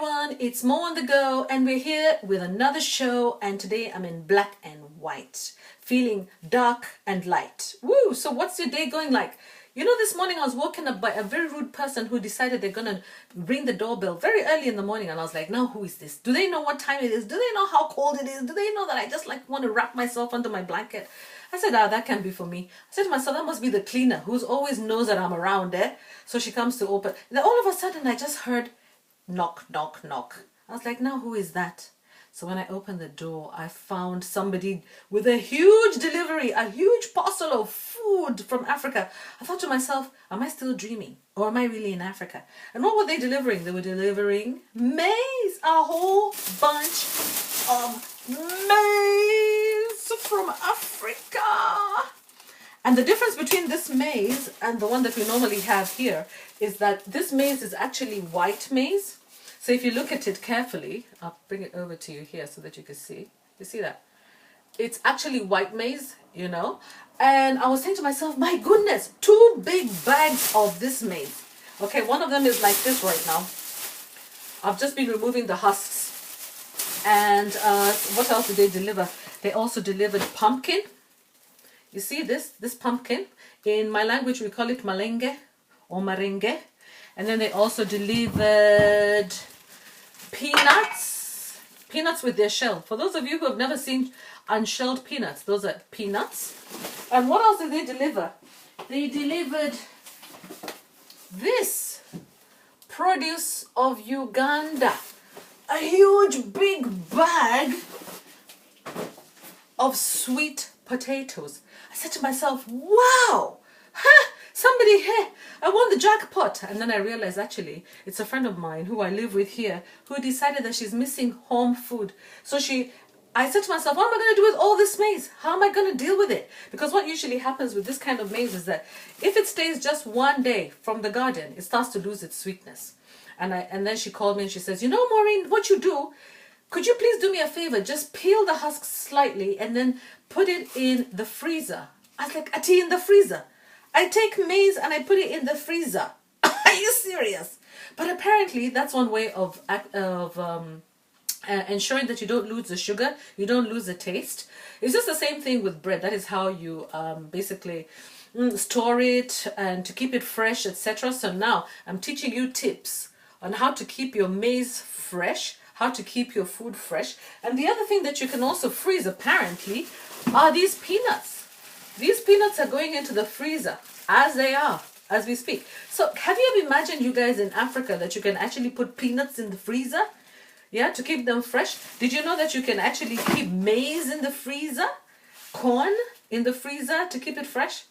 everyone, it's Mo on the go, and we're here with another show, and today I'm in black and white, feeling dark and light. Woo! So what's your day going like? You know, this morning I was woken up by a very rude person who decided they're gonna ring the doorbell very early in the morning, and I was like, now who is this? Do they know what time it is? Do they know how cold it is? Do they know that I just like want to wrap myself under my blanket? I said, that can be for me. I said to myself, that must be the cleaner who's always knows that I'm around there. So she comes to open. Then all of a sudden I just heard knock, knock, knock. I was like, now who is that? So when I opened the door, I found somebody with a huge delivery, a huge parcel of food from Africa. I thought to myself, am I still dreaming? Or am I really in Africa? And what were they delivering? They were delivering maize, a whole bunch of maize from Africa. And the difference between this maize and the one that we normally have here is that this maize is actually white maize. So if you look at it carefully, I'll bring it over to you here so that you can see. You see that? It's actually white maize, you know. And I was saying to myself, my goodness, 2 big bags of this maize. Okay, one of them is like this right now. I've just been removing the husks. And what else did they deliver? They also delivered pumpkin. You see this pumpkin? In my language, we call it malenge or merengue. And then they also delivered peanuts with their shell. For those of you who have never seen unshelled peanuts, those are peanuts. And what else did they deliver? They delivered this produce of Uganda. A huge big bag of sweet potatoes. I said to myself, wow, somebody here, I won the jackpot. And then I realized actually it's a friend of mine who I live with here who decided that she's missing home food. So I said to myself, what am I going to do with all this maize? How am I going to deal with it? Because what usually happens with this kind of maize is that if it stays just one day from the garden, it starts to lose its sweetness. And then she called me and she says, you know, Maureen, what you do, could you please do me a favor? Just peel the husks slightly and then put it in the freezer. I was like, Ati, in the freezer? I take maize and I put it in the freezer. Are you serious? But apparently that's one way of ensuring that you don't lose the sugar, you don't lose the taste. It's just the same thing with bread. That is how you basically store it and to keep it fresh, etc. So now I'm teaching you tips on how to keep your maize fresh, how to keep your food fresh. And the other thing that you can also freeze apparently are these peanuts. These peanuts are going into the freezer as they are, as we speak. So have you ever imagined, you guys in Africa, that you can actually put peanuts in the freezer? Yeah, to keep them fresh. Did you know that you can actually keep maize in the freezer? Corn in the freezer to keep it fresh?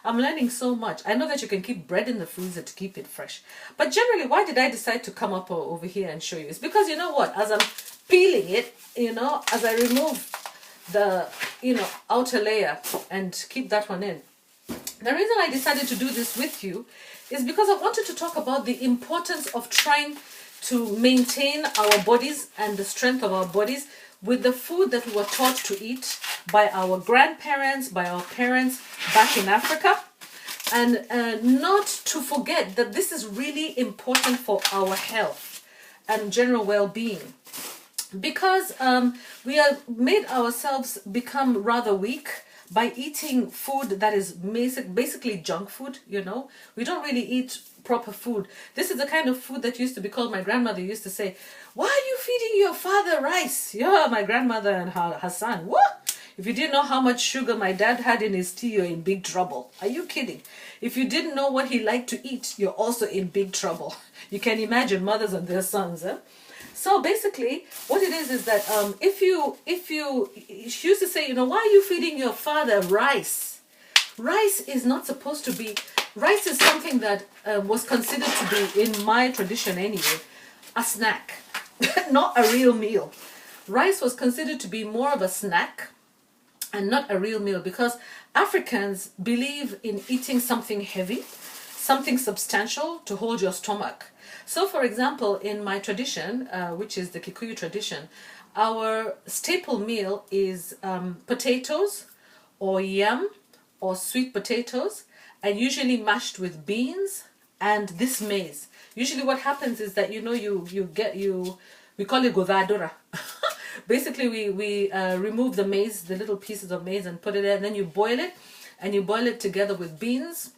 I'm learning so much. I know that you can keep bread in the freezer to keep it fresh. But generally, why did I decide to come up over here and show you? It's because, you know what, as I'm peeling it, you know, as I remove the, you know, outer layer and keep that one in. The reason I decided to do this with you is because I wanted to talk about the importance of trying to maintain our bodies and the strength of our bodies with the food that we were taught to eat by our grandparents, by our parents back in Africa. And not to forget that this is really important for our health and general well-being. Because we have made ourselves become rather weak by eating food that is basically junk food, you know. We don't really eat proper food. This is the kind of food that used to be called, my grandmother used to say, why are you feeding your father rice? Yeah, my grandmother and her son. What? If you didn't know how much sugar my dad had in his tea, you're in big trouble. Are you kidding? If you didn't know what he liked to eat, you're also in big trouble. You can imagine mothers and their sons, eh? So basically, what it is that if you used to say, you know, why are you feeding your father rice? Rice is not supposed to be, rice is something that was considered to be, in my tradition anyway, a snack, not a real meal. Rice was considered to be more of a snack and not a real meal because Africans believe in eating something heavy, something substantial to hold your stomach. So for example, in my tradition, which is the Kikuyu tradition, our staple meal is potatoes or yam or sweet potatoes, and usually mashed with beans and this maize. Usually what happens is that, we call it govadora. Basically, we remove the maize, the little pieces of maize, and put it in, and then you boil it, and you boil it together with beans,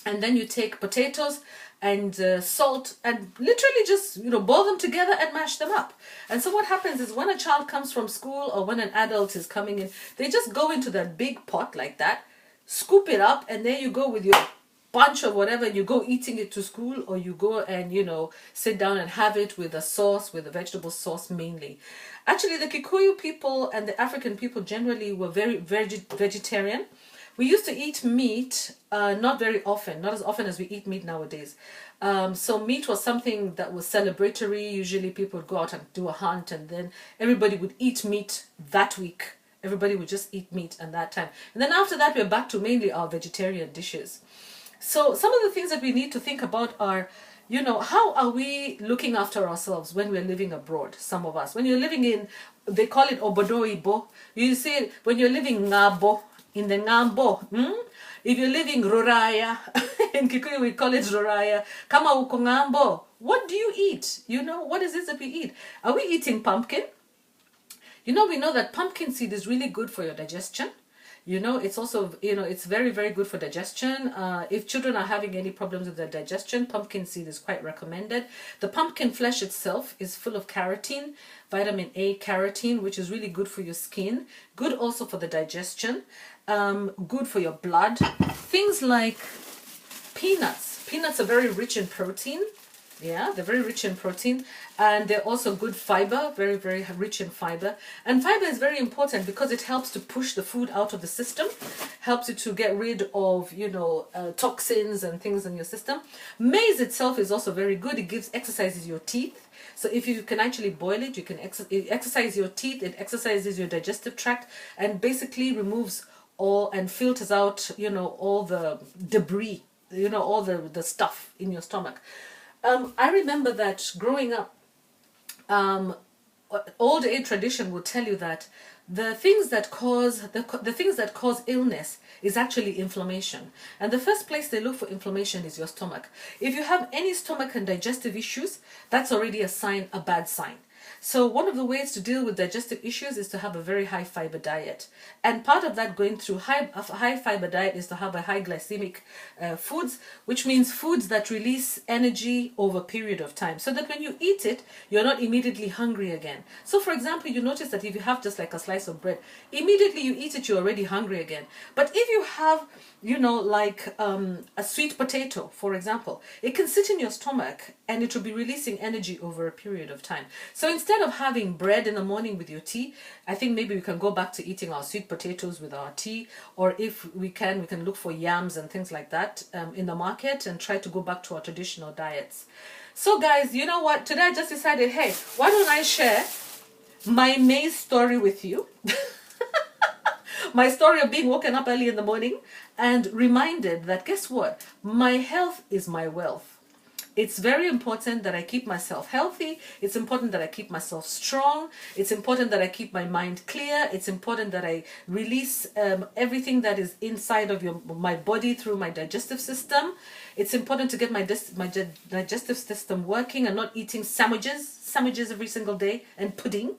and then you take potatoes and salt, and literally just boil them together and mash them up. And so what happens is, when a child comes from school or when an adult is coming in, they just go into that big pot like that, scoop it up, and there you go with your bunch of whatever, you go eating it to school, or you go and sit down and have it with a sauce, with a vegetable sauce mainly. Actually, the Kikuyu people and the African people generally were very vegetarian. We used to eat meat, not very often, not as often as we eat meat nowadays. So meat was something that was celebratory. Usually people would go out and do a hunt, and then everybody would eat meat that week. Everybody would just eat meat at that time. And then after that, we're back to mainly our vegetarian dishes. So some of the things that we need to think about are, how are we looking after ourselves when we're living abroad? Some of us, when you're living in, they call it obodoibo. You see, when you're living ngabo, in the ngambo, if you're living roraya, in Kikuyu we call it roraya, kama uko ngambo, what do you eat? What is it that we eat? Are we eating pumpkin? We know that pumpkin seed is really good for your digestion. It's also, it's very, very good for digestion. If children are having any problems with their digestion, pumpkin seed is quite recommended. The pumpkin flesh itself is full of carotene, vitamin A carotene, which is really good for your skin, good also for the digestion, good for your blood. Things like peanuts. Peanuts are very rich in protein. Yeah, they're very rich in protein, and they're also good fiber, very, very rich in fiber. And fiber is very important because it helps to push the food out of the system, helps you to get rid of, toxins and things in your system. Maize itself is also very good. It exercises your teeth. So if you can actually boil it, you can exercise your teeth, it exercises your digestive tract, and basically removes all and filters out, all the debris, all the stuff in your stomach. I remember that growing up, old age tradition will tell you that the things that cause illness is actually inflammation, and the first place they look for inflammation is your stomach. If you have any stomach and digestive issues, that's already a bad sign. So one of the ways to deal with digestive issues is to have a very high fiber diet. And part of that going through a high fiber diet is to have a high glycemic foods, which means foods that release energy over a period of time, so that when you eat it, you're not immediately hungry again. So for example, you notice that if you have just like a slice of bread, immediately you eat it, you're already hungry again. But if you have, a sweet potato, for example, it can sit in your stomach and it will be releasing energy over a period of time. So instead of having bread in the morning with your tea, I think maybe we can go back to eating our sweet potatoes with our tea, or if we can look for yams and things like that in the market and try to go back to our traditional diets. So guys, you know what? Today I just decided, hey, why don't I share my maize story with you? My story of being woken up early in the morning and reminded that, guess what? My health is my wealth. It's very important that I keep myself healthy. It's important that I keep myself strong. It's important that I keep my mind clear. It's important that I release everything that is inside of my body through my digestive system. It's important to get my digestive system working and not eating sandwiches every single day and pudding.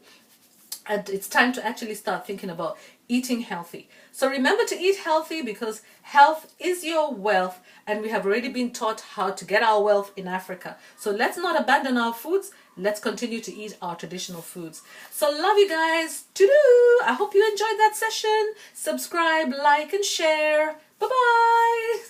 And it's time to actually start thinking about eating healthy. So remember to eat healthy, because health is your wealth, and we have already been taught how to get our wealth in Africa. So let's not abandon our foods. Let's continue to eat our traditional foods. So love you guys. I hope you enjoyed that session. Subscribe, like, and share. Bye-bye.